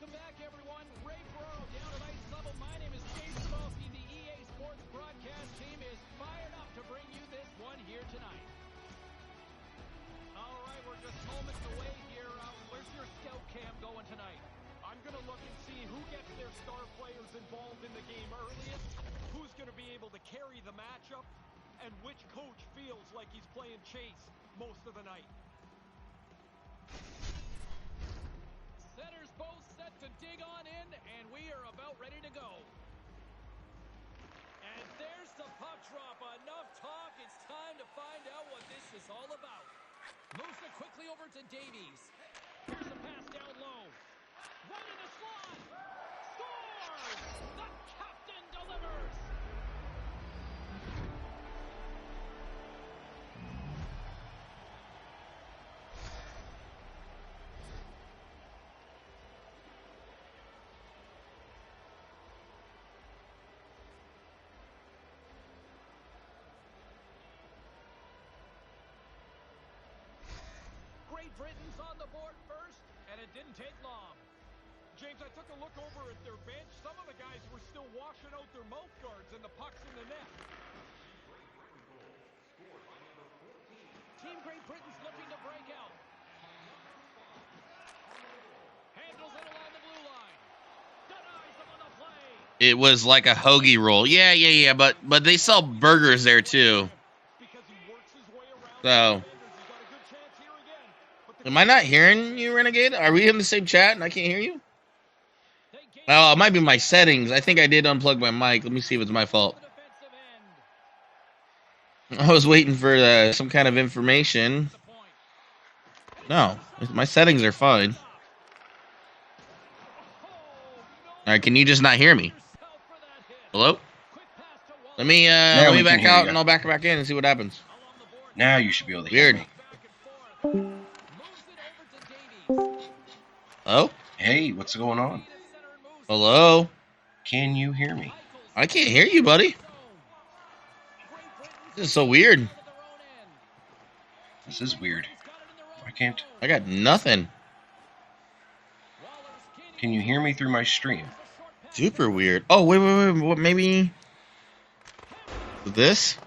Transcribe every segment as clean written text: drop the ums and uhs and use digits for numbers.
Welcome back, everyone. Ray Ferraro down at ice level. My name is Jason Cebulski. The EA Sports broadcast team is fired up to bring you this one here tonight. All right, we're just moments away here. Where's your scout cam going tonight? I'm going to look and see who gets their star players involved in the game earliest, who's going to be able to carry the matchup, and which coach feels like he's playing chase most of the night. Centers both set to dig on in, and we are about ready to go. And there's the puck drop. Enough talk. It's time to find out what this is all about. Moves it quickly over to Davies. Here's the pass down low. Right in the slot. Scores! The captain delivers. Great Britain's on the board first, and it didn't take long. James, I took a look over at their bench. Some of the guys were still washing out their mouth guards and the pucks in the net. Team Great Britain's looking to break out. Handles it along the blue line. Denies them on the play. It was like a hoagie roll. Yeah, but they sell burgers there too. Because he works his way around So, the defenders. He's got a good chance here again. But the am I not hearing you, Renegade? Are we in the same chat and I can't hear you? Oh, it might be my settings. I think I did unplug my mic. Let me see if it's my fault. I was waiting for some kind of information. No, my settings are fine. All right, can you just not hear me? Hello? Let me back out and I'll back in and see what happens. Now you should be able to hear me. Hello? Hey, what's going on? Hello? Can you hear me? I can't hear you, buddy. This is so weird. This is weird. I can't. I got nothing. Can you hear me through my stream? Super weird. Oh, wait. What, maybe this?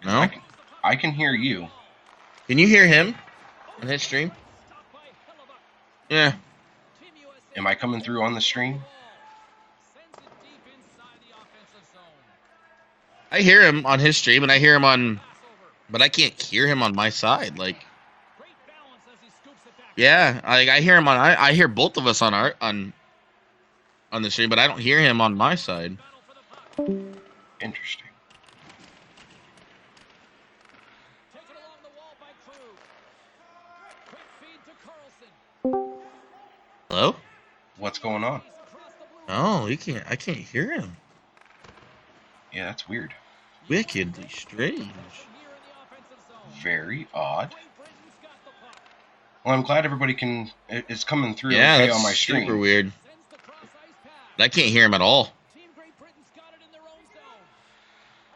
No? I can hear you. Can you hear him on his stream? Yeah. Am I coming through on the stream? I hear him on his stream, and I hear him on... But I can't hear him on my side. Like... Yeah, I hear him on... I hear both of us on the stream, but I don't hear him on my side. Interesting. Hello? What's going on? Oh, I can't hear him. Yeah, that's weird. Wickedly strange. Very odd. Well, I'm glad everybody is coming through Yeah, okay that's on my stream. super weird. I can't hear him at all.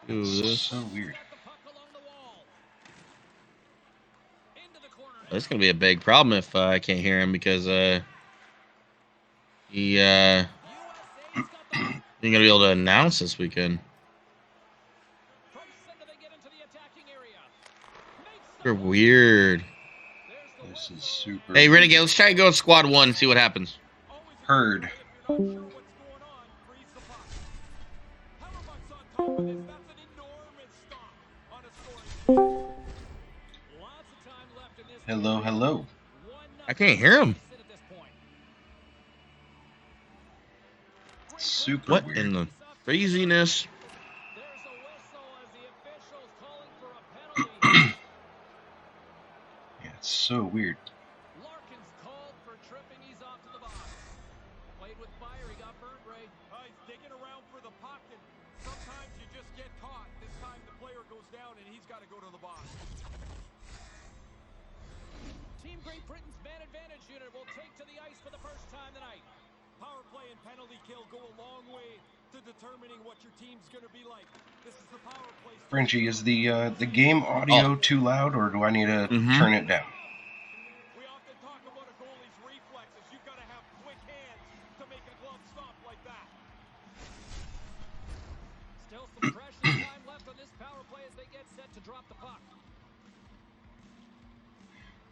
Ooh, This is this so weird. is gonna be a big problem if I can't hear him because he ain't gonna be able to announce this weekend. Super weird. This is super Hey, weird. Renegade, let's try to go squad 1 and see what happens. Heard. Hello. I can't hear him. Super What weird. in the craziness? Yeah, it's so weird. Larkin's called for tripping. He's off to the box. Played with fire. He got burnt, Ray. He's digging around for the puck, and sometimes you just get caught. This time the player goes down, and he's got to go to the box. Team Great Britain's man advantage unit will take to the ice for the first time tonight. Power play and penalty kill go a long way to determining what your team's going to be like. This is the power play. Fringy, is the game audio too loud, or do I need to turn it down? We often talk about a goalie's reflexes. You've got to have Still some precious time left on this power play as they get set to drop the puck.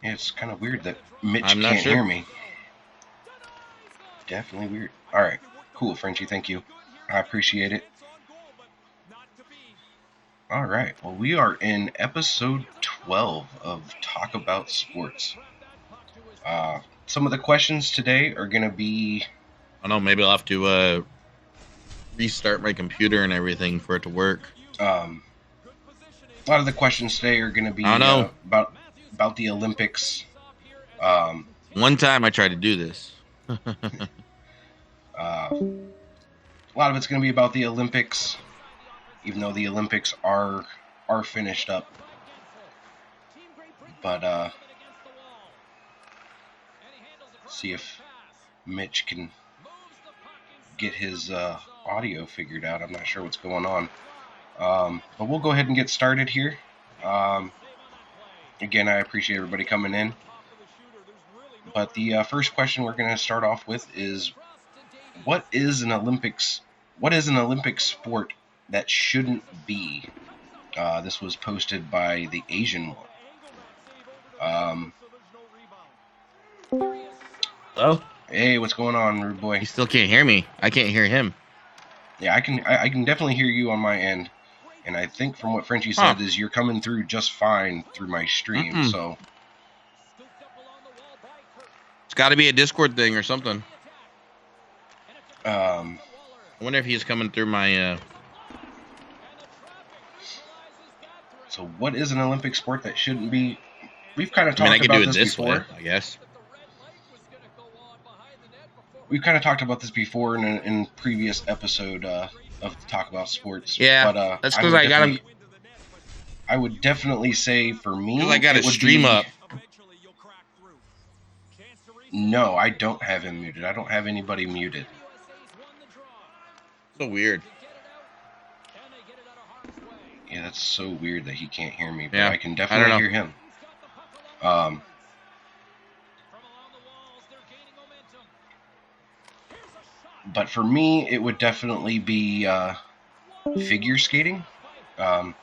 Yeah, it's kind of weird that Mitch I'm not can't sure. hear me. Definitely weird. All right, cool, Frenchie. Thank you. I appreciate it. All right. Well, we are in episode 12 of Talk About Sports. Some of the questions today are going to be... I don't know. Maybe I'll have to restart my computer and everything for it to work. A lot of the questions today are going to be I don't know. About the Olympics. One time I tried to do this. A lot of it's going to be about the Olympics, even though the Olympics are finished up. But see if Mitch can get his audio figured out. I'm not sure what's going on. But we'll go ahead and get started here. Again, I appreciate everybody coming in. But the first question we're going to start off with is, what is an Olympic sport that shouldn't be? This was posted by the Asian one. Hello? Hey, what's going on, rude boy? He still can't hear me. I can't hear him. Yeah, I can definitely hear you on my end. And I think from what Frenchie said is you're coming through just fine through my stream. So it's got to be a Discord thing or something. I wonder if he's coming through my... So what is an Olympic sport that shouldn't be? We've kind of talked about this before. Way, I guess. We've kind of talked about this before in previous episode of Talk About Sports. Yeah, but, that's because I got him. I would definitely say for me, I got his stream up. No, I don't have him muted. I don't have anybody muted. So weird. Yeah, that's so weird that he can't hear me, but yeah, I can definitely hear him. But for me, it would definitely be figure skating. I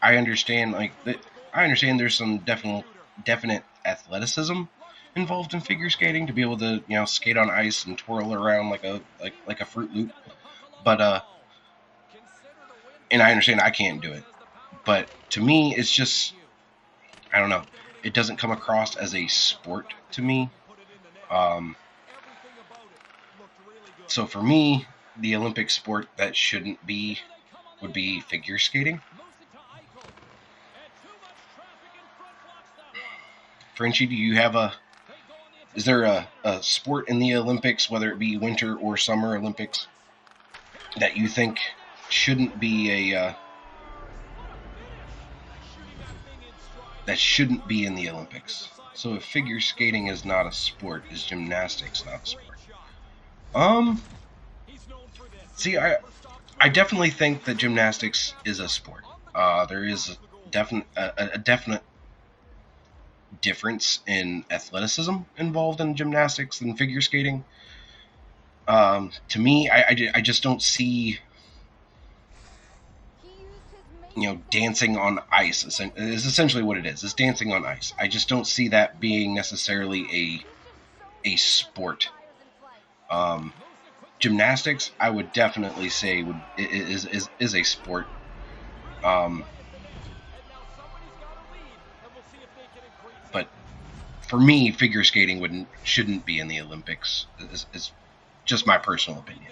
understand, there's some definite athleticism involved in figure skating to be able to, skate on ice and twirl around like a Fruit Loop. But and I understand I can't do it. But to me, it's just, I don't know. It doesn't come across as a sport to me. So for me, the Olympic sport that shouldn't be would be figure skating. Frenchie, do you have is there a sport in the Olympics, whether it be Winter or Summer Olympics, that you think shouldn't be that shouldn't be in the Olympics? So if figure skating is not a sport, is gymnastics not a sport? See, I definitely think that gymnastics is a sport. There is a definite difference in athleticism involved in gymnastics than figure skating. To me, I just don't see, dancing on ice is essentially what it is. It's dancing on ice. I just don't see that being necessarily a sport. Gymnastics, I would definitely say is a sport. But for me, figure skating shouldn't be in the Olympics. It's just my personal opinion.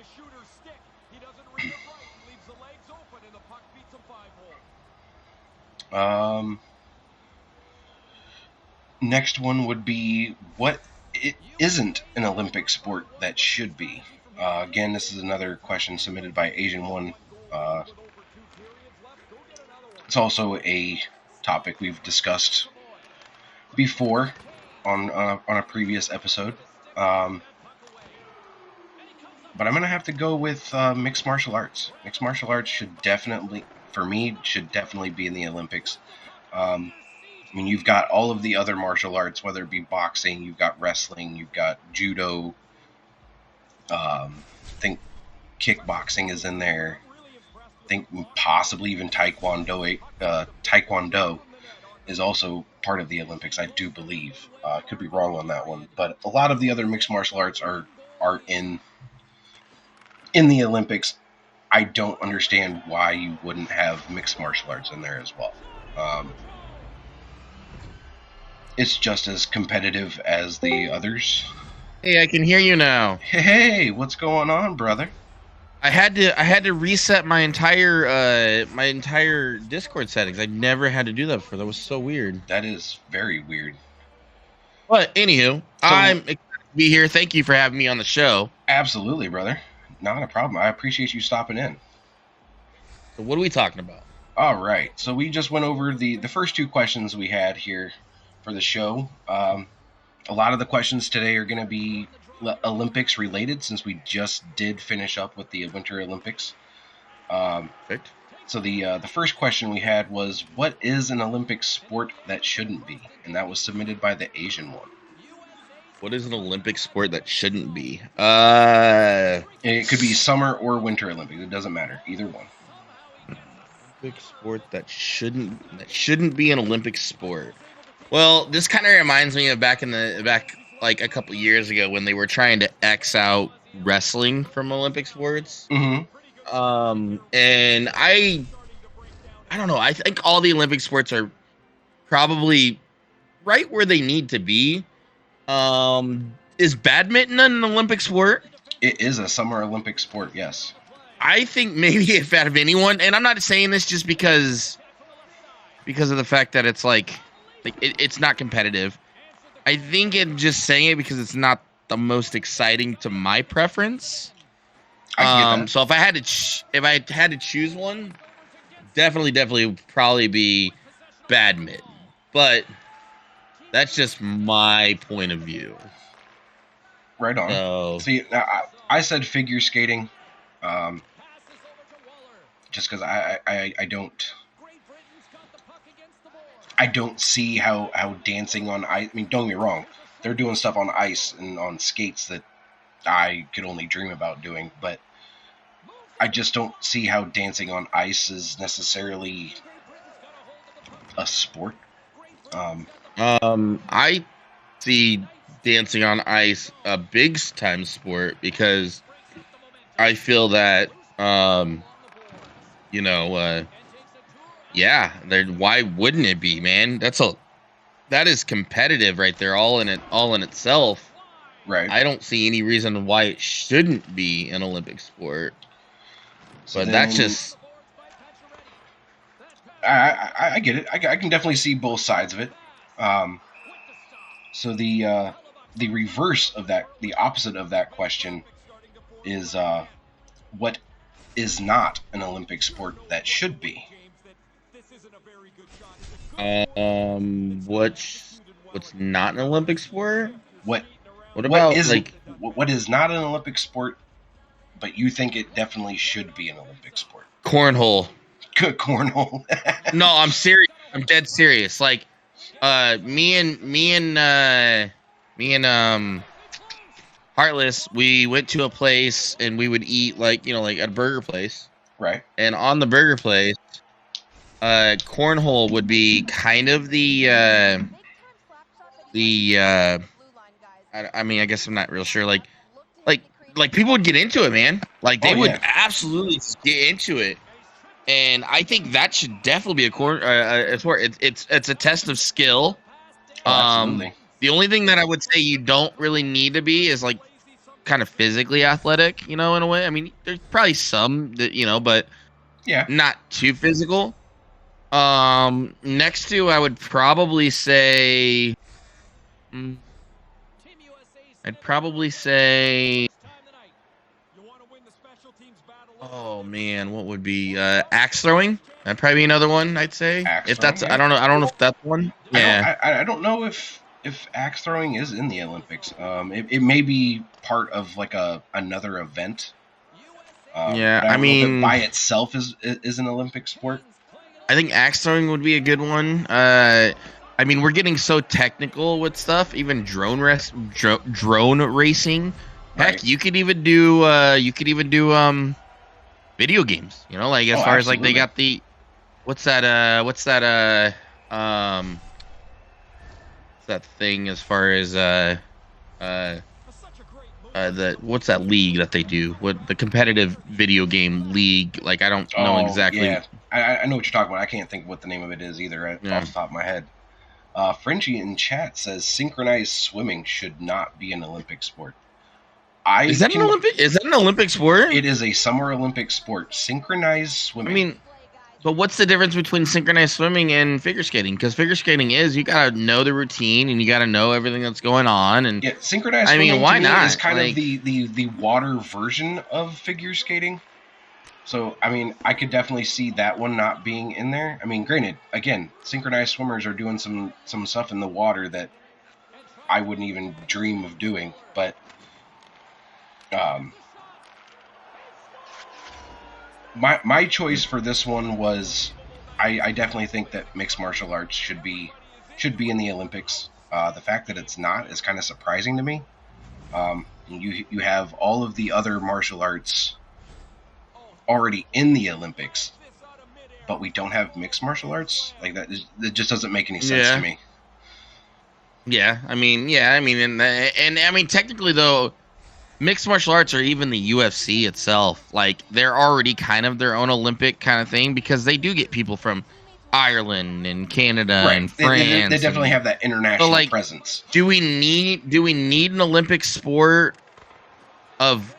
Next one would be, what it isn't an Olympic sport that should be. Again, this is another question submitted by Asian One. It's also a topic we've discussed before on a previous episode. But I'm going to have to go with mixed martial arts. Mixed martial arts should definitely be in the Olympics. You've got all of the other martial arts, whether it be boxing, you've got wrestling, you've got judo. I think kickboxing is in there. think possibly even Taekwondo is also part of the Olympics. I do believe. Could be wrong on that one, but a lot of the other mixed martial arts are in the Olympics. I don't understand why you wouldn't have mixed martial arts in there as well. It's just as competitive as the others. Hey, I can hear you now. Hey, what's going on, brother? I had to reset my entire Discord settings. I never had to do that before. That was so weird. That is very weird. But anywho, I'm excited to be here. Thank you for having me on the show. Absolutely, brother. Not a problem. I appreciate you stopping in. So what are we talking about? All right. So we just went over the first two questions we had here for the show. A lot of the questions today are going to be Olympics related, since we just did finish up with the Winter Olympics. Perfect. So the first question we had was, what is an Olympic sport that shouldn't be? And that was submitted by the Asian one. What is an Olympic sport that shouldn't be? It could be Summer or Winter Olympics. It doesn't matter. Either one. Olympic sport that shouldn't be an Olympic sport. Well, this kind of reminds me of back like a couple years ago when they were trying to X out wrestling from Olympic sports. Mm-hmm. And I don't know. I think all the Olympic sports are probably right where they need to be. Is badminton an Olympic sport? It is a Summer Olympic sport, yes. I think maybe if out of anyone, and I'm not saying this just because of the fact that it's like it's not competitive. I think I'm just saying it because it's not the most exciting to my preference. I get that. So if I had to choose one, definitely would probably be badminton. But that's just my point of view. Right on. So, see, I said figure skating, just because I don't see how dancing on ice. I mean, don't get me wrong, they're doing stuff on ice and on skates that I could only dream about doing, but I just don't see how dancing on ice is necessarily a sport. I see dancing on ice a big time sport because I feel that yeah, why wouldn't it be, man? That is competitive right there, all in itself. Right. I don't see any reason why it shouldn't be an Olympic sport. But that's just I get it. I can definitely see both sides of it. So the reverse of that, the opposite of that question is what is not an Olympic sport that should be? What's not an Olympic sport? What about what is not an Olympic sport, but you think it definitely should be an Olympic sport? Cornhole. Cornhole. No, I'm serious. I'm dead serious. Like, me and Heartless, we went to a place and we would eat like at a burger place. Right. And on the burger place, cornhole would be kind of I mean, I guess I'm not real sure. Like people would get into it, man. Like they would absolutely get into it. And I think that should definitely be a sport. It's a test of skill. Absolutely. The only thing that I would say you don't really need to be is like kind of physically athletic, in a way. I mean, there's probably some that, but yeah, not too physical. Next to, I would probably say, oh man, what would be axe throwing? That'd probably be another one. I'd say axe if that's throwing, I don't know if that's one. Yeah, I don't know if axe throwing is in the Olympics. It may be part of like another event. Yeah, I mean, by itself is an Olympic sport. I think axe throwing would be a good one. I mean, we're getting so technical with stuff. Even drone racing. Heck, Right. you could even do video games. You know, like as Oh, far as like they absolutely. got the what's that thing as far as uh the what's that league that they do? What the competitive video game league? Like I don't know Oh, exactly. yeah. I know what you're talking about. I can't think of what the name of it is either off Yeah. the top of my head. Frenchie in chat says synchronized swimming should not be an Olympic sport. Is that an Olympic? Is that an Olympic sport? It is a summer Olympic sport. Synchronized I swimming. mean, but what's the difference between synchronized swimming and figure skating? Because figure skating is you gotta know the routine and you gotta know everything that's going on. And yeah, synchronized I swimming mean, why to me not? is kind Like, of the water version of figure skating. So, I mean, I could definitely see that one not being in there. I mean, granted, again, synchronized swimmers are doing some stuff in the water that I wouldn't even dream of doing. But my choice for this one was, I definitely think that mixed martial arts should be in the Olympics. The fact that it's not is kind of surprising to me. You have all of the other martial arts already in the Olympics, but we don't have mixed martial arts. Like that just doesn't make any sense to me. yeah, I mean, and I mean, technically though, mixed martial arts or even the UFC itself, like they're already kind of their own Olympic kind of thing because they do get people from Ireland and Canada Right. and They France. definitely have that international like, presence. Do we need an Olympic sport of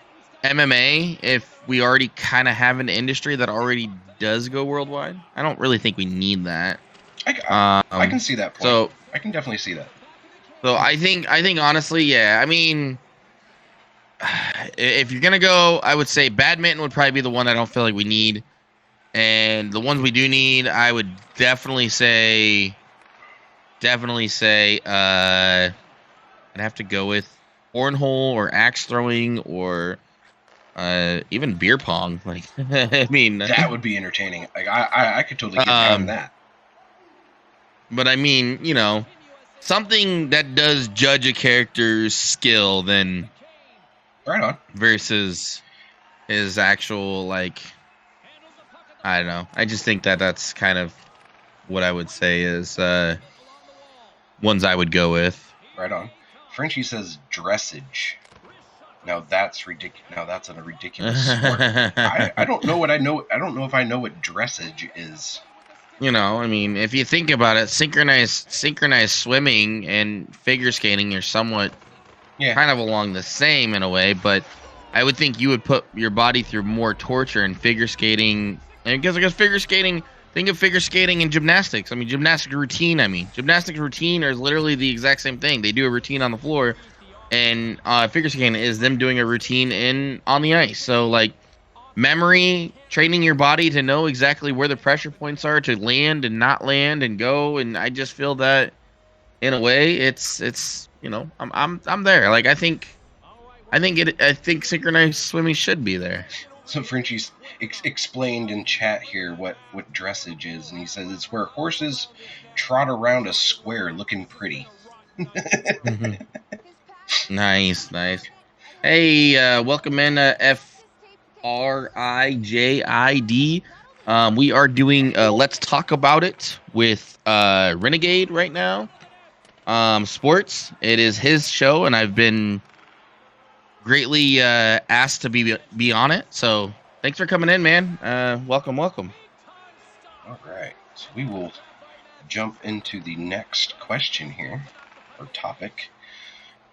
MMA if we already kind of have an industry that already does go worldwide? I don't really think we need that. I can see that point. So I can definitely see that. So I think honestly, yeah. I mean, if you're gonna go, I would say badminton would probably be the one I don't feel like we need, and the ones we do need, I would definitely say, I'd have to go with cornhole or axe throwing or even beer pong. Like, I mean, that would be entertaining. Like I could totally get behind that. But I mean, you know, something that does judge a character's skill then right on versus his actual, like, I don't know. I just think that that's kind of what I would say is ones I would go with. Right on. Frenchie says dressage. Now that's ridiculous. Now that's a ridiculous sport. I don't know what I know. I don't know if I know what dressage is. You know, I mean, if you think about it, synchronized swimming and figure skating are somewhat kind of along the same in a way, but I would think you would put your body through more torture in figure skating. And because I guess figure skating, think of figure skating and gymnastics. I mean, gymnastics routine is literally the exact same thing. They do a routine on the floor, and figure skating is them doing a routine on the ice. So like memory, training your body to know exactly where the pressure points are to land and not land and go. And I just feel that in a way, it's you know, I'm there. Like I think synchronized swimming should be there. So Frenchie's explained in chat here what dressage is, and he says it's where horses trot around a square looking pretty. Nice. Hey, welcome in, FRIJID. We are doing Let's Talk About It with Renegade right now. Sports. It is his show, and I've been greatly asked to be on it. So thanks for coming in, man. Welcome. All right, so we will jump into the next question here, or topic.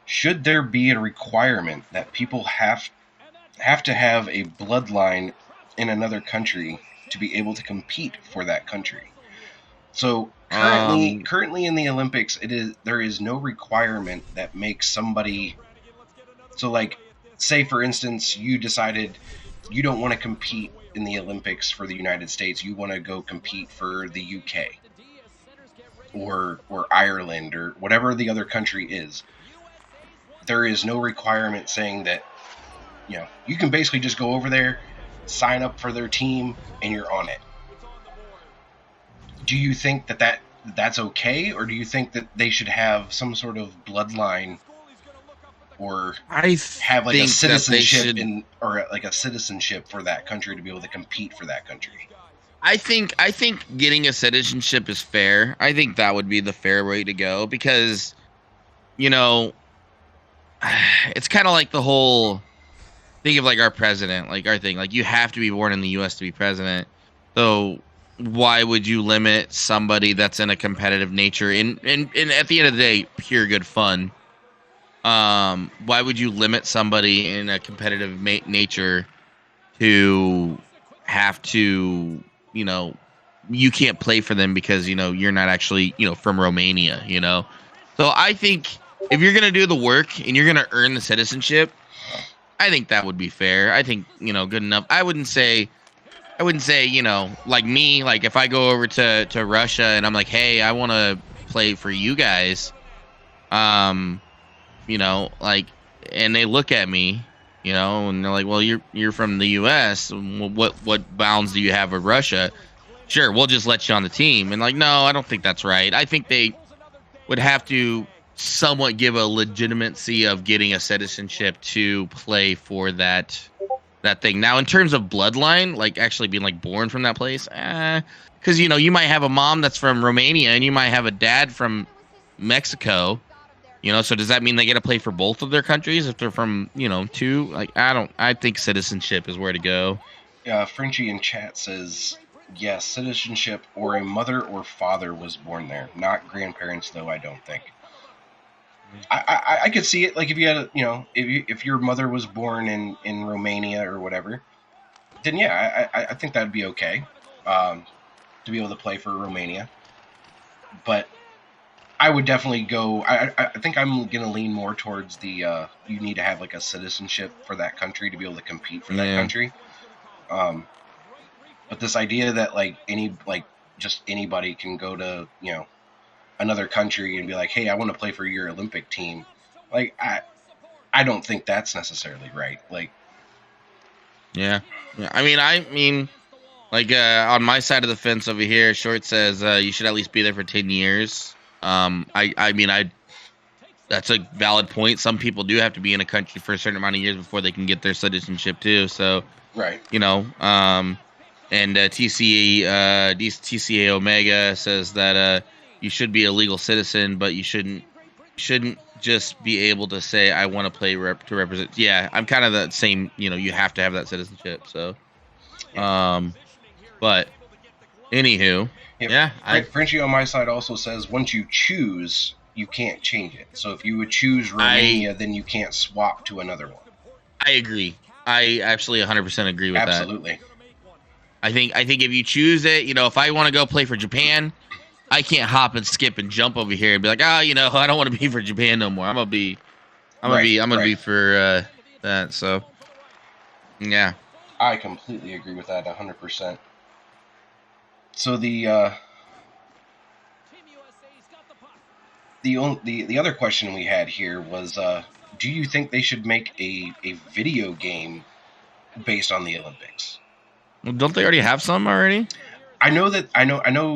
Should there be a requirement that people have to have a bloodline in another country to be able to compete for that country? So currently in the Olympics, there is no requirement that makes somebody. So like, say for instance, you decided you don't want to compete in the Olympics for the United States. You want to go compete for the UK or Ireland or whatever the other country is. There is no requirement saying that, you know, you can basically just go over there, sign up for their team, and you're on it. Do you think that's okay, or do you think that they should have some sort of bloodline or I have like a think that they citizenship should. or like a citizenship for that country to be able to compete for that country. I think getting a citizenship is fair. I think that would be the fair way to go because you know it's kind of like the whole think of like our president, like our thing, like you have to be born in the U.S. to be president. So why would you limit somebody that's in a competitive nature in at the end of the day, pure good fun? Why would you limit somebody in a competitive nature to have to, you know, you can't play for them because you're not actually from Romania, So I think if you're gonna do the work and you're gonna earn the citizenship, I think that would be fair. I think good enough. I wouldn't say like me, like if I go over to Russia and I'm like, hey, I want to play for you guys, um, like, and they look at me, and they're like, well, you're from the U.S. What bounds do you have with Russia? Sure, we'll just let you on the team. And like, no, I don't think that's right. I think they would have to somewhat give a legitimacy of getting a citizenship to play for that thing. Now, in terms of bloodline, like actually being like born from that place, because you might have a mom that's from Romania and you might have a dad from Mexico. So does that mean they get to play for both of their countries if they're from two? Like I think citizenship is where to go. Frenchie in chat says yes, citizenship or a mother or father was born there, not grandparents though. I don't think. I could see it, like if you had if your mother was born in Romania or whatever, then yeah, I think that'd be okay, to be able to play for Romania. But I would definitely go. I think I'm gonna lean more towards the you need to have like a citizenship for that country to be able to compete for that country. But this idea that just anybody can go to another country and be like, hey, I want to play for your Olympic team. Like, I don't think that's necessarily right. Like, yeah. I mean, like on my side of the fence over here, Short says you should at least be there for 10 years. I that's a valid point. Some people do have to be in a country for a certain amount of years before they can get their citizenship too. So, right. And TCA Omega says that you should be a legal citizen, but you shouldn't just be able to say I want to play to represent. Yeah, I'm kind of the same. You have to have that citizenship. So, but anywho, Frenchie on my side also says once you choose, you can't change it. So if you would choose Romania, then you can't swap to another one. I agree. I actually 100% agree with that. Absolutely. I think if you choose it, if I want to go play for Japan, I can't hop and skip and jump over here and be like, I don't want to be for Japan no more. I'm gonna be for that. So, yeah. I completely agree with that 100%. So the other question we had here was, do you think they should make a video game based on the Olympics? Well, don't they already have some already? I know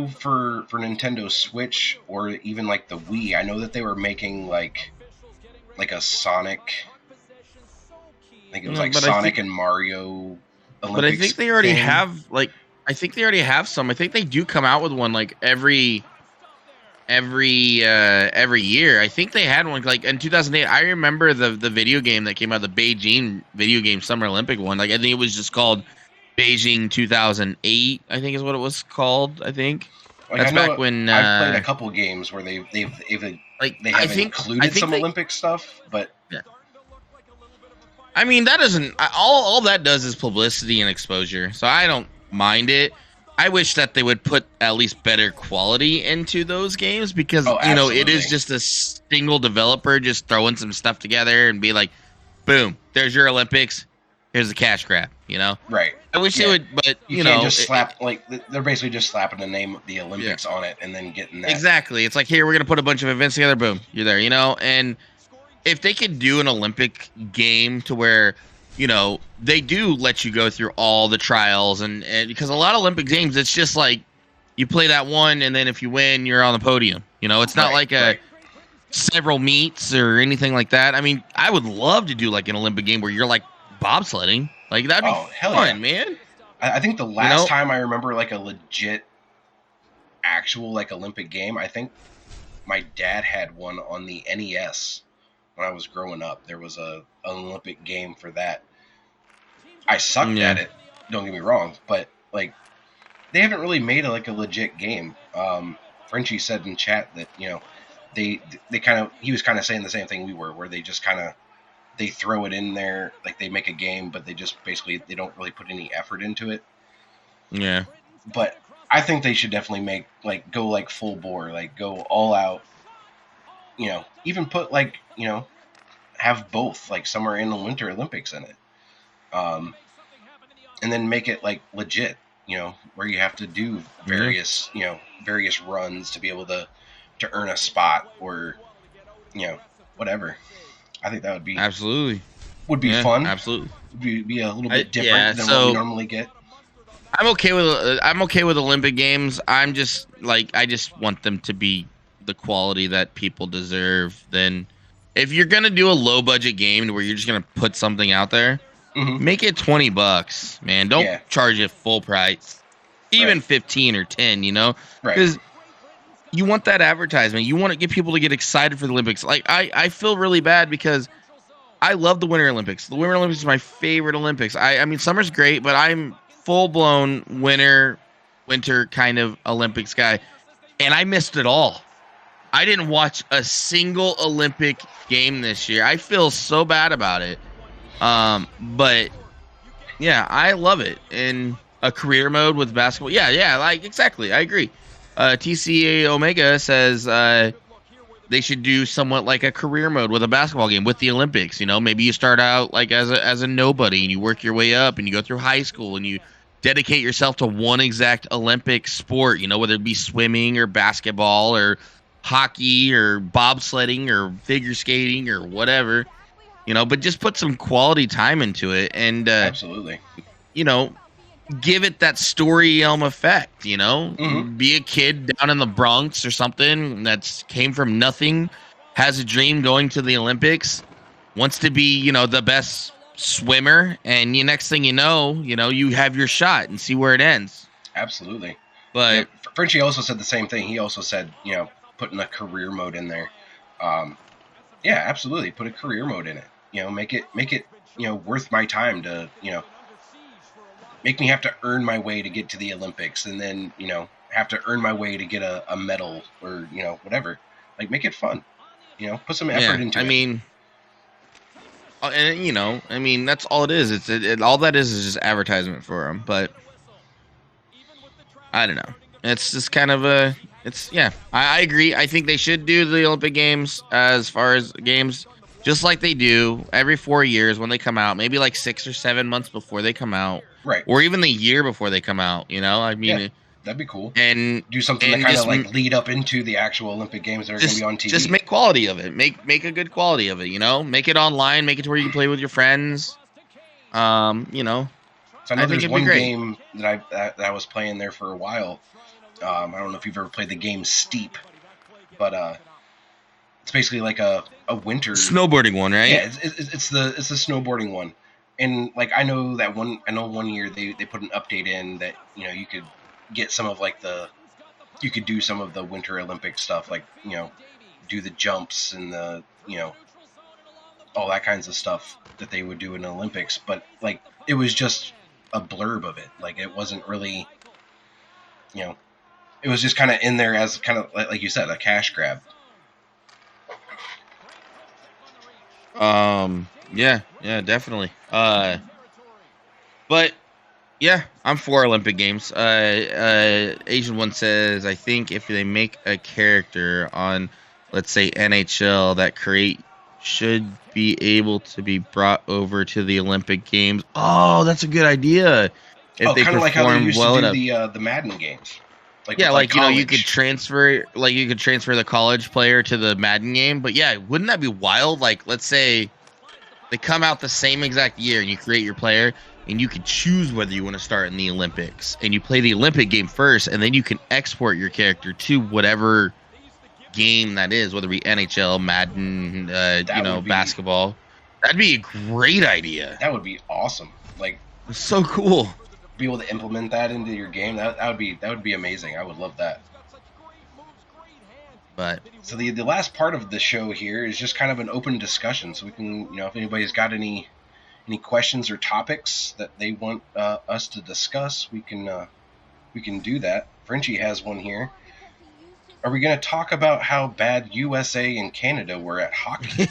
for Nintendo Switch or even like the Wii, I know that they were making like a Sonic. I think it was Sonic and Mario Olympics. But I think they already have I think they already have some. I think they do come out with one like every year. I think they had one like in 2008. I remember the video game that came out, the Beijing video game Summer Olympic one. Like I think it was just called Beijing 2008, I think is what it was called. I think that's back when I've played a couple games where they've included some Olympic stuff, but yeah. I mean that doesn't all that does is publicity and exposure, so I don't mind it. I wish that they would put at least better quality into those games because it is just a single developer just throwing some stuff together and be like, boom, there's your Olympics. Here's the cash grab, Right. I wish they would, but you can't just slap they're basically just slapping the name of the Olympics on it and then getting that. Exactly. It's like, here, we're gonna put a bunch of events together, boom, you're there, and if they could do an Olympic game to where, they do let you go through all the trials and because a lot of Olympic games, it's just like you play that one and then if you win, you're on the podium. It's not several meets or anything like that. I mean, I would love to do like an Olympic game where you're like bobsledding. Like that'd be hell fun, yeah. man. I think the last time I remember like a legit, actual like Olympic game, I think my dad had one on the NES when I was growing up. There was an Olympic game for that. I sucked at it. Don't get me wrong, but like they haven't really made like a legit game. Frenchie said in chat that they kind of, he was kind of saying the same thing we were, where they just kind of, they throw it in there, like they make a game, but they just basically, they don't really put any effort into it. Yeah. But I think they should definitely go like full bore, like go all out, even put like, have both, like somewhere in the Winter Olympics in it. And then make it like legit, where you have to do various, various runs to be able to earn a spot or, whatever. I think that would be absolutely fun. Absolutely, be a little bit different than what we normally get. I'm okay with Olympic Games. I just want them to be the quality that people deserve. Then, if you're gonna do a low budget game where you're just gonna put something out there, make it $20, man. Don't charge it full price, even 15 or 10. Because you want that advertisement. You want to get people to get excited for the Olympics. Like I feel really bad because I love the Winter Olympics. The Winter Olympics is my favorite Olympics. I mean, summer's great, but I'm full-blown winter kind of Olympics guy, and I missed it all. I didn't watch a single Olympic game this year. I feel so bad about it. But yeah, I love it. In a career mode with basketball. Yeah, like exactly. I agree. TCA Omega says they should do somewhat like a career mode with a basketball game with the Olympics. Maybe you start out like as a nobody and you work your way up and you go through high school and you dedicate yourself to one exact Olympic sport, whether it be swimming or basketball or hockey or bobsledding or figure skating or whatever, but just put some quality time into it and absolutely, give it that story elm effect, be a kid down in the Bronx or something that's came from nothing, has a dream going to the Olympics, wants to be, the best swimmer, and the next thing you know, you have your shot and see where it ends. Absolutely. But Frenchie also said the same thing. He also said, putting a career mode in there. Yeah, absolutely. Put a career mode in it. Make it, worth my time to, make me have to earn my way to get to the Olympics, and then, have to earn my way to get a medal or, whatever. Like, make it fun. Put some effort into it. And that's all it is. All that is just advertisement for them. But I don't know. It's just kind of I agree. I think they should do the Olympic Games as far as games, just like they do every 4 years when they come out, maybe like 6 or 7 months before they come out. Right. Or even the year before they come out, I mean, that'd be cool. And do something that kind of like lead up into the actual Olympic Games that are going to be on TV. Just make quality of it. Make a good quality of it, Make it online, make it to where you can play with your friends. So I know there's one game that I was playing there for a while. I don't know if you've ever played the game Steep, but it's basically like a winter snowboarding one, right? Yeah, it's the snowboarding one. And like I know one year they put an update in that you could get some of like you could do some of the Winter Olympic stuff, like do the jumps and the all that kinds of stuff that they would do in the Olympics, but like it was just a blurb of it. Like it wasn't really it was just kind of in there as kind of like you said, a cash grab. Yeah, definitely. But yeah, I'm for Olympic Games. Asian one says, I think if they make a character on, let's say NHL, that should be able to be brought over to the Olympic Games. Oh, that's a good idea. If they kind of like how they used to do the Madden games. Like you could transfer the college player to the Madden game. But yeah, wouldn't that be wild? Like, let's say they come out the same exact year and you create your player and you can choose whether you want to start in the Olympics and you play the Olympic game first, and then you can export your character to whatever game that is, whether it be NHL, Madden, would be, basketball. That'd be a great idea. That would be awesome. Like, it's so cool. Be able to implement that into your game. That would be amazing. I would love that. But so the last part of the show here is just kind of an open discussion, so we can, if anybody's got any questions or topics that they want us to discuss, we can do that. Frenchie has one here. Are we going to talk about how bad USA and Canada were at hockey?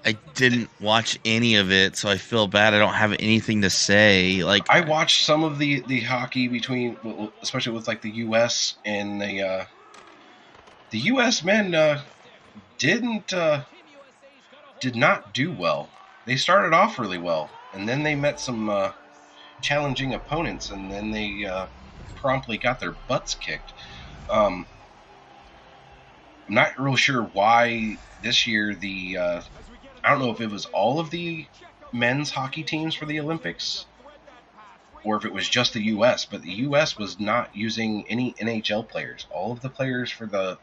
I didn't watch any of it, so I feel bad. I don't have anything to say. Like, I watched some of the hockey between, especially with like the U.S. and the U.S. men did not do well. They started off really well, and then they met some challenging opponents, and then they promptly got their butts kicked. I'm not real sure why this year I don't know if it was all of the men's hockey teams for the Olympics or if it was just the U.S., but the U.S. was not using any NHL players. All of the players for the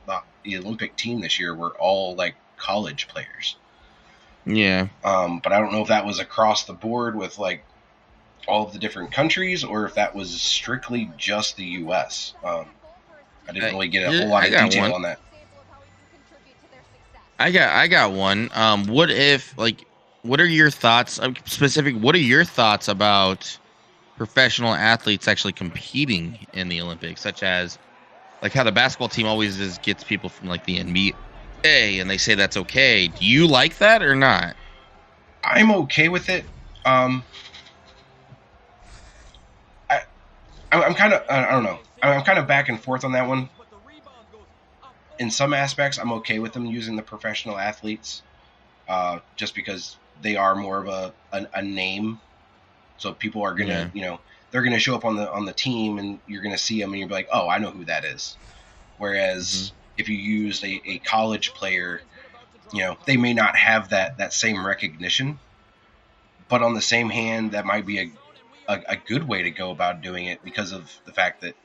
Olympic team this year were all like college players. Yeah. But I don't know if that was across the board with like all of the different countries or if that was strictly just the U.S. I didn't really get a whole lot of detail on that. I got one. What are your thoughts? What are your thoughts about professional athletes actually competing in the Olympics, such as like how the basketball team always gets people from like the NBA and they say that's okay. Do you like that or not? I'm okay with it. I'm kind of, I don't know. I'm kind of back and forth on that one. In some aspects, I'm okay with them using the professional athletes, just because they are more of a name. So people are gonna, they're gonna show up on the team, and you're gonna see them, and you're like, oh, I know who that is. Whereas if you use a college player, they may not have that same recognition. But on the same hand, that might be a good way to go about doing it because of the fact that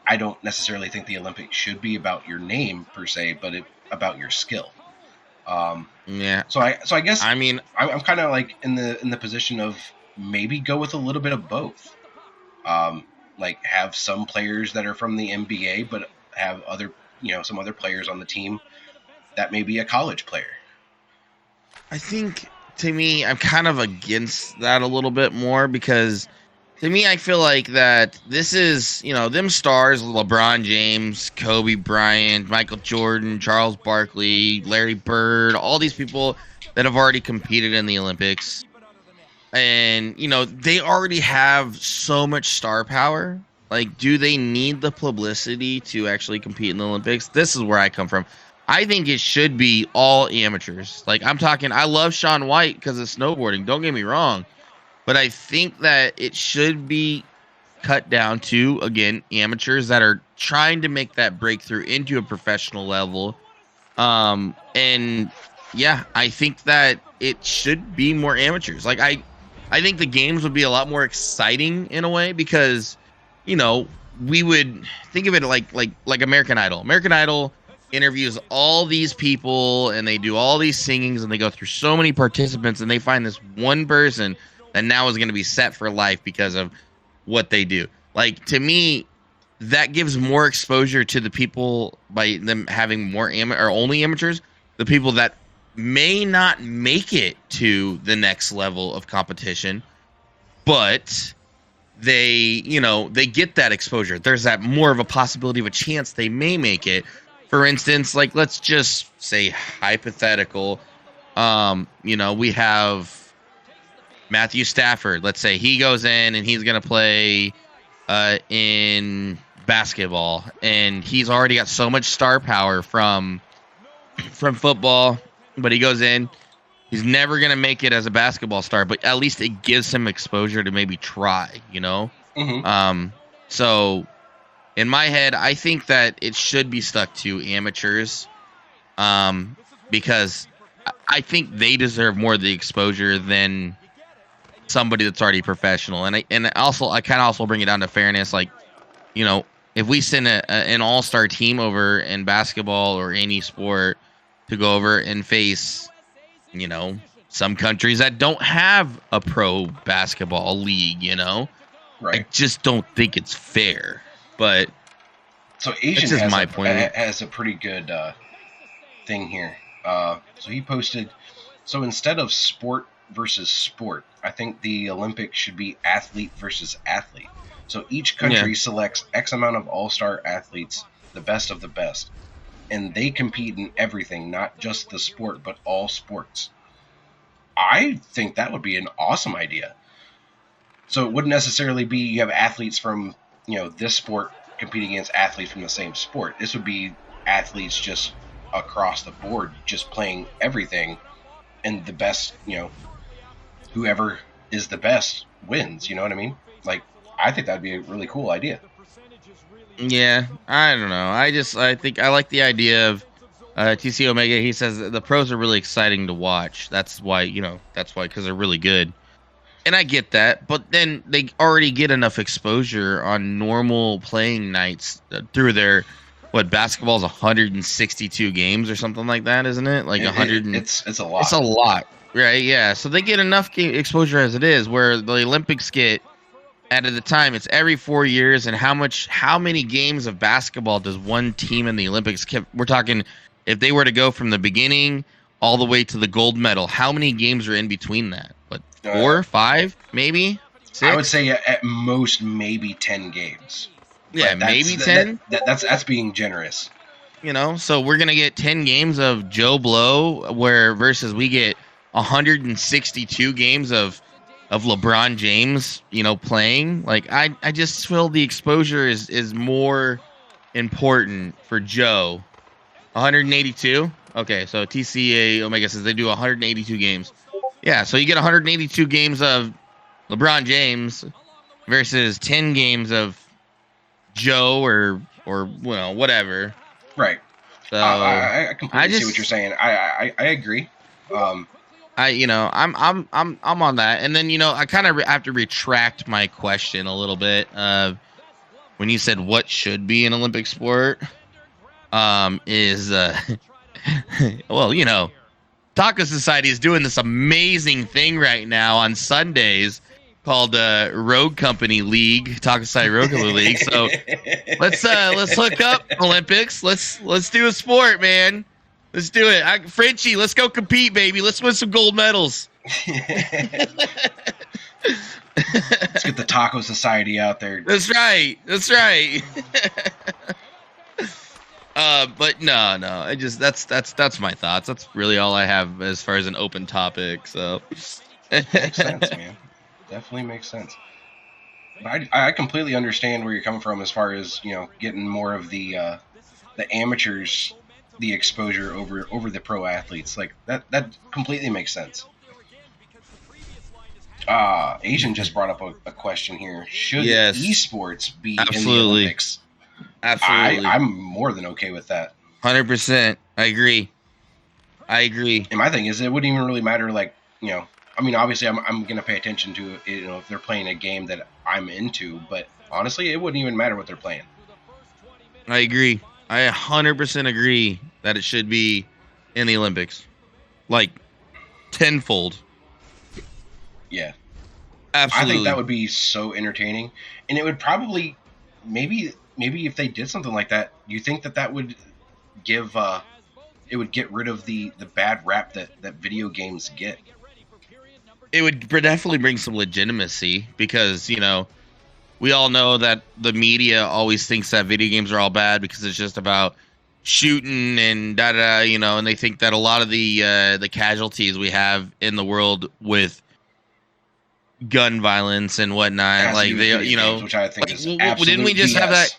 I don't necessarily think the Olympics should be about your name per se, but about your skill. Yeah. So I guess I'm kind of like in the position of maybe go with a little bit of both. Like have some players that are from the NBA, but have other some other players on the team that may be a college player. I think to me, I'm kind of against that a little bit more because. To me, I feel like that this is, them stars, LeBron James, Kobe Bryant, Michael Jordan, Charles Barkley, Larry Bird, all these people that have already competed in the Olympics. And, they already have so much star power. Like, do they need the publicity to actually compete in the Olympics? This is where I come from. I think it should be all amateurs. Like, I love Shaun White because of snowboarding. Don't get me wrong. But I think that it should be cut down to, again, amateurs that are trying to make that breakthrough into a professional level. And yeah, I think that it should be more amateurs. Like I think the games would be a lot more exciting in a way because, we would think of it like American Idol. American Idol interviews all these people and they do all these singings and they go through so many participants and they find this one person that now is going to be set for life because of what they do. Like, to me, that gives more exposure to the people by them having more or only amateurs, the people that may not make it to the next level of competition, but they get that exposure. There's that more of a possibility of a chance they may make it. For instance, like, let's just say hypothetical, we have Matthew Stafford. Let's say he goes in and he's going to play in basketball, and he's already got so much star power from football, but he goes in, he's never going to make it as a basketball star, but at least it gives him exposure to maybe try, So in my head, I think that it should be stuck to amateurs, because I think they deserve more of the exposure than somebody that's already professional. And I kind of also bring it down to fairness. Like, if we send an all-star team over in basketball or any sport to go over and face, some countries that don't have a pro basketball league, I Right. just don't think it's fair. But So that's Asian just my point of view. has a pretty good thing here. So he posted. So instead of sport versus sport, I think the Olympics should be athlete versus athlete. So each country selects X amount of all-star athletes, the best of the best, and they compete in everything, not just the sport, but all sports. I think that would be an awesome idea. So it wouldn't necessarily be you have athletes from, this sport competing against athletes from the same sport. This would be athletes just across the board, just playing everything, and the best, whoever is the best wins. You know what I mean? Like, I think that'd be a really cool idea. Yeah, I don't know. I think I like the idea of TC Omega. He says the pros are really exciting to watch. That's why, because they're really good. And I get that, but then they already get enough exposure on normal playing nights through their basketball's 162 games or something like that, isn't it? Like 100. It's a lot. It's a lot, right? Yeah. So they get enough exposure as it is. Where the Olympics get at the time, it's every 4 years, and how many games of basketball does one team in the Olympics? We're talking if they were to go from the beginning all the way to the gold medal. How many games are in between that? What, 4, 5, maybe 6? I would say at most maybe 10 games. Yeah, maybe 10. That's being generous. So we're gonna get 10 games of Joe Blow, versus we get 162 games of LeBron James, playing. Like I just feel the exposure is more important for Joe. 182. Okay, so TCA Omega says they do 182 games. Yeah, so you get 182 games of LeBron James versus 10 games of Joe or whatever. Right. So I completely see what you're saying. I agree. I'm on that, and then I kind of have to retract my question a little bit. When you said what should be an Olympic sport, is well, Taco Society is doing this amazing thing right now on Sundays called Road Company League, Taco Society Road Company League. So let's hook up Olympics. Let's do a sport, man. Let's do it. Frenchie, let's go compete, baby. Let's win some gold medals. Let's get the Taco Society out there. That's right. But no. That's my thoughts. That's really all I have as far as an open topic. So makes sense, man. Definitely makes sense. But I completely understand where you're coming from as far as getting more of the amateurs the exposure over the pro athletes. Like that completely makes sense. Asian just brought up a question here. Should esports be in the Olympics? Absolutely. I'm more than okay with that. 100%. I agree. And my thing is, it wouldn't even really matter. Like, obviously, I'm gonna pay attention to if they're playing a game that I'm into. But honestly, it wouldn't even matter what they're playing. I agree. I 100% agree that it should be in the Olympics, like tenfold. Yeah, absolutely. I think that would be so entertaining, and it would probably maybe if they did something like that, you think that would give it would get rid of the bad rap that video games get. It would definitely bring some legitimacy because we all know that the media always thinks that video games are all bad because it's just about shooting and and they think that a lot of the casualties we have in the world with gun violence and whatnot, like they, which I think is absolute didn't we just BS. have that?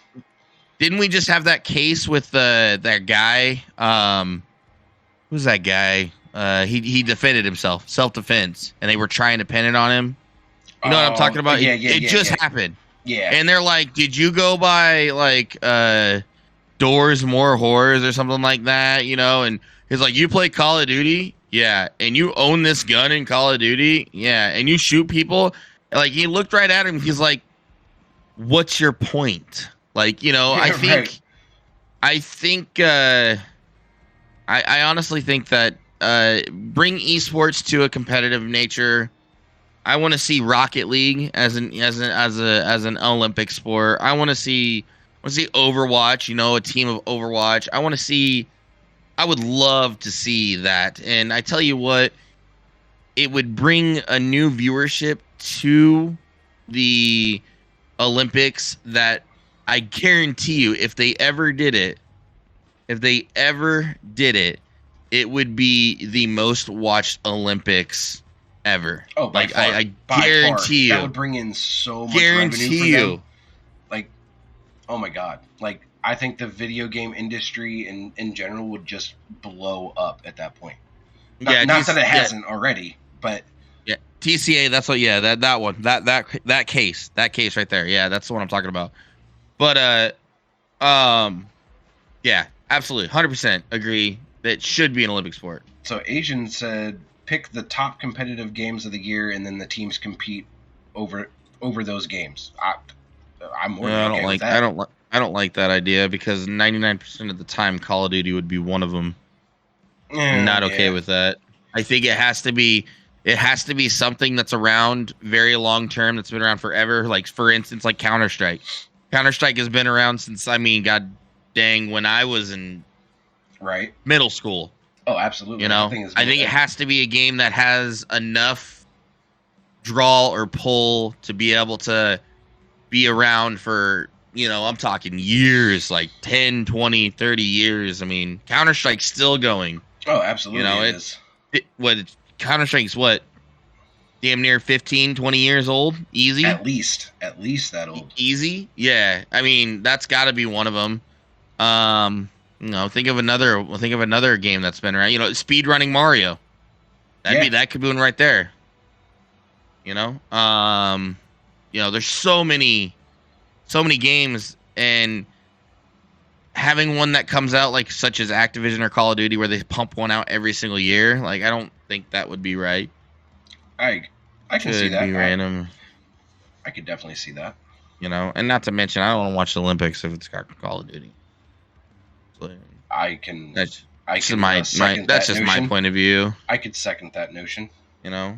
Didn't we just have that case with that guy? Who's that guy? He defended himself, self-defense, and they were trying to pin it on him. You know what I'm talking about? It just happened. Yeah. And they're like, did you go by like Doors More Horrors or something like that? And he's like, you play Call of Duty? Yeah. And you own this gun in Call of Duty? Yeah. And you shoot people? Like, he looked right at him. He's like, what's your point? Like, you know, Yeah, right. I think, I honestly think that bring esports to a competitive nature. I want to see Rocket League as an Olympic sport. I want to see Overwatch. You know, a team of Overwatch. I want to see. I would love to see that. And I tell you what, it would bring a new viewership to the Olympics that I guarantee you, if they ever did it, it would be the most watched Olympics ever. Oh, by Like far, I by far, guarantee that would you, bring in so much revenue for guarantee them. you. Like, oh my god, like I think the video game industry in general would just blow up at that point. Yeah, Not that it yeah, hasn't already, but yeah. TCA. That's what. Yeah, that one. That case right there. Yeah, that's the one I'm talking about. But yeah, absolutely, 100% agree. That should be an Olympic sport. so Asian said pick the top competitive games of the year, and then the teams compete over those games. I'm more than I don't okay with like. that. I don't like that idea because 99% of the time, Call of Duty would be one of them. I'm not okay Yeah, with that. I think it has to be. It has to be something that's around very long term. That's been around forever. Like for instance, like Counter Strike. Counter Strike has been around since God dang when I was in right. middle school. Oh, absolutely. You Like, the know, thing is, I think it has to be a game that has enough draw or pull to be able to be around for, you know, I'm talking years, like 10, 20, 30 years. I mean, Counter Strike's still going. oh, You absolutely, know, it is. Counter Strike's what, damn near 15, 20 years old? Easy? At least that old. Easy? Yeah. I mean, that's got to be one of them. You know, think of another game that's been around. You know, speed running Mario. Yeah, That could be one right there. You know, there's so many games, and having one that comes out like such as Activision or Call of Duty, where they pump one out every single year. Like, I don't think that would be right. I can see Should that. be random. I could definitely see that. You know, and not to mention, I don't want to watch the Olympics if it's got Call of Duty. So, I can. that's I just can second that's that just notion. my point of view. I could second that notion. You know,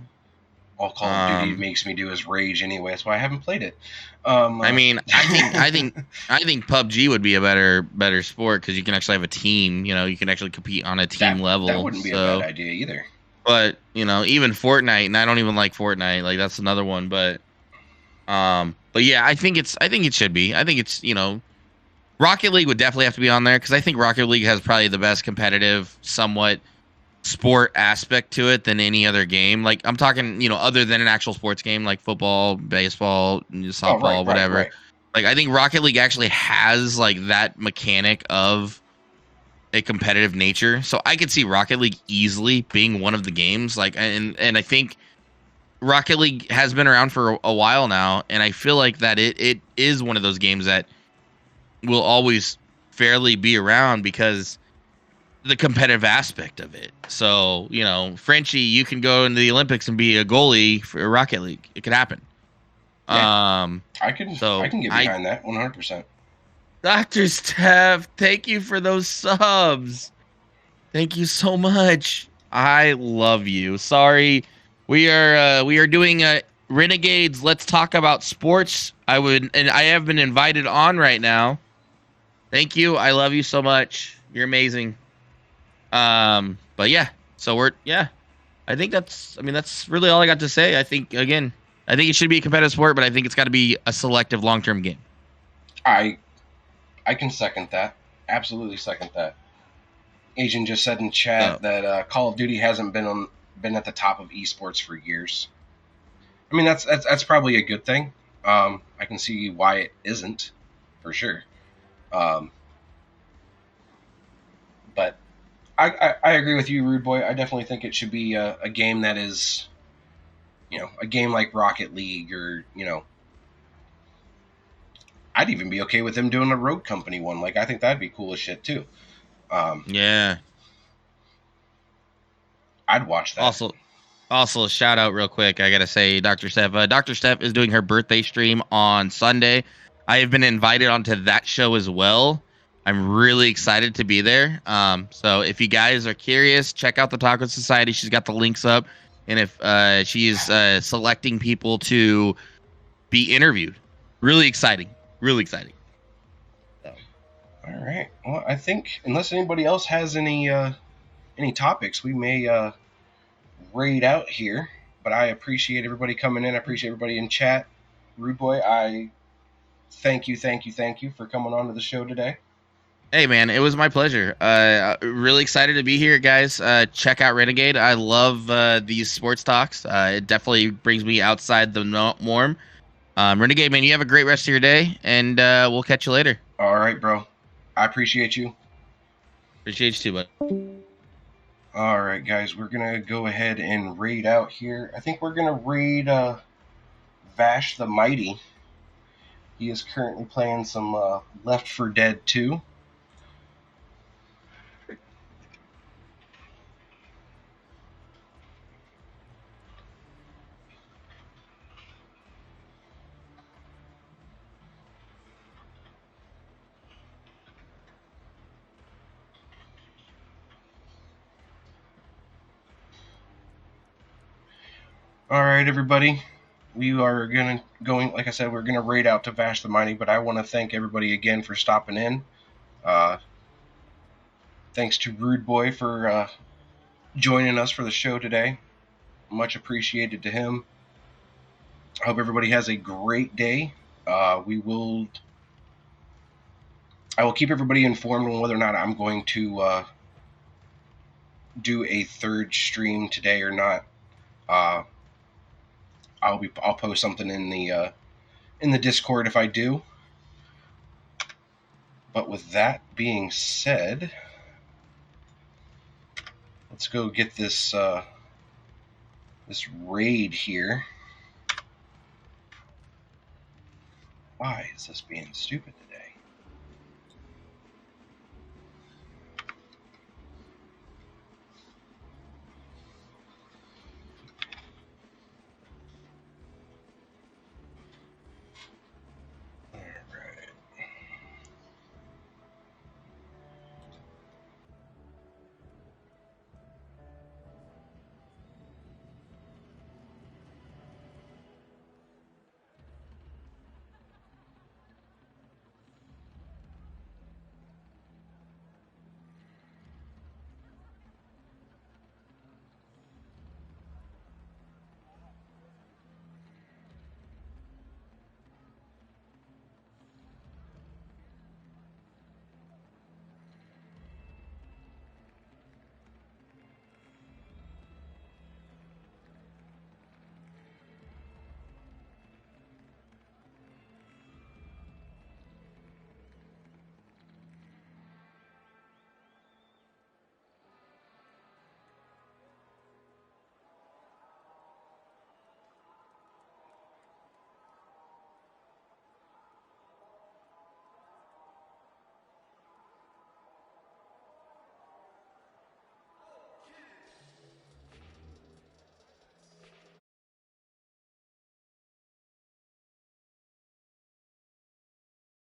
All Call of Duty makes me do is rage anyway. That's why I haven't played it. I mean, I think PUBG would be a better sport because you can actually have a team. You know, you can actually compete on a team level. That wouldn't be a bad idea either. But you know, even Fortnite, and I don't even like Fortnite. Like that's another one. But yeah, I think it should be. I think it's, you know, Rocket League would definitely have to be on there because I think Rocket League has probably the best competitive, somewhat sport aspect to it than any other game. Like I'm talking, you know, other than an actual sports game like football, baseball, softball, whatever. Right. Like I think Rocket League actually has like that mechanic of a competitive nature. So I could see Rocket League easily being one of the games. Like and I think Rocket League has been around for a while now, and I feel like that it is one of those games that will always fairly be around because the competitive aspect of it. So, you know, Frenchie, you can go into the Olympics and be a goalie for Rocket League. It could happen. Yeah, I can get behind that 100%. Dr. Steph, thank you for those subs. Thank you so much. I love you. Sorry, we are doing Renegades. Let's talk about sports. I have been invited on right now. Thank you. I love you so much. You're amazing. But yeah, so I think that's really all I got to say. I think it should be a competitive sport, but I think it's got to be a selective long-term game. I can second that. Absolutely second that. Asian just said in chat that Call of Duty hasn't been at the top of esports for years. I mean, that's probably a good thing. I can see why it isn't, for sure. But I agree with you, Rude Boy. I definitely think it should be a game that is, you know, a game like Rocket League, or, you know, I'd even be okay with them doing a Rogue Company one. Like, I think that'd be cool as shit too. Yeah. I'd watch that. Also, shout out real quick. I gotta say, Dr. Steph is doing her birthday stream on Sunday. I have been invited onto that show as well. I'm really excited to be there. So if you guys are curious, check out the Taco Society. She's got the links up, and if she's selecting people to be interviewed, really exciting, really exciting. So. All right. Well, I think unless anybody else has any topics, we may raid out here. But I appreciate everybody coming in. I appreciate everybody in chat. Rude Boy, I thank you for coming on to the show today. Hey man, it was my pleasure. Really excited to be here, guys. Check out Renegade. I love these sports talks. It definitely brings me outside the norm. Renegade, man, you have a great rest of your day, and we'll catch you later. All right, bro. I appreciate you. Appreciate you too, bud. All right, guys, we're gonna go ahead and raid out here. I think we're gonna raid Vash the Mighty. He is currently playing some Left 4 Dead 2. All right, everybody. We are going. Like I said, we're gonna raid out to Vash the Mighty, but I want to thank everybody again for stopping in. Thanks to Rude Boy for joining us for the show today. Much appreciated to him. I hope everybody has a great day. I will keep everybody informed on whether or not I'm going to do a third stream today or not. I'll post something in the Discord if I do. But with that being said, let's go get this this raid here. Why is this being stupid?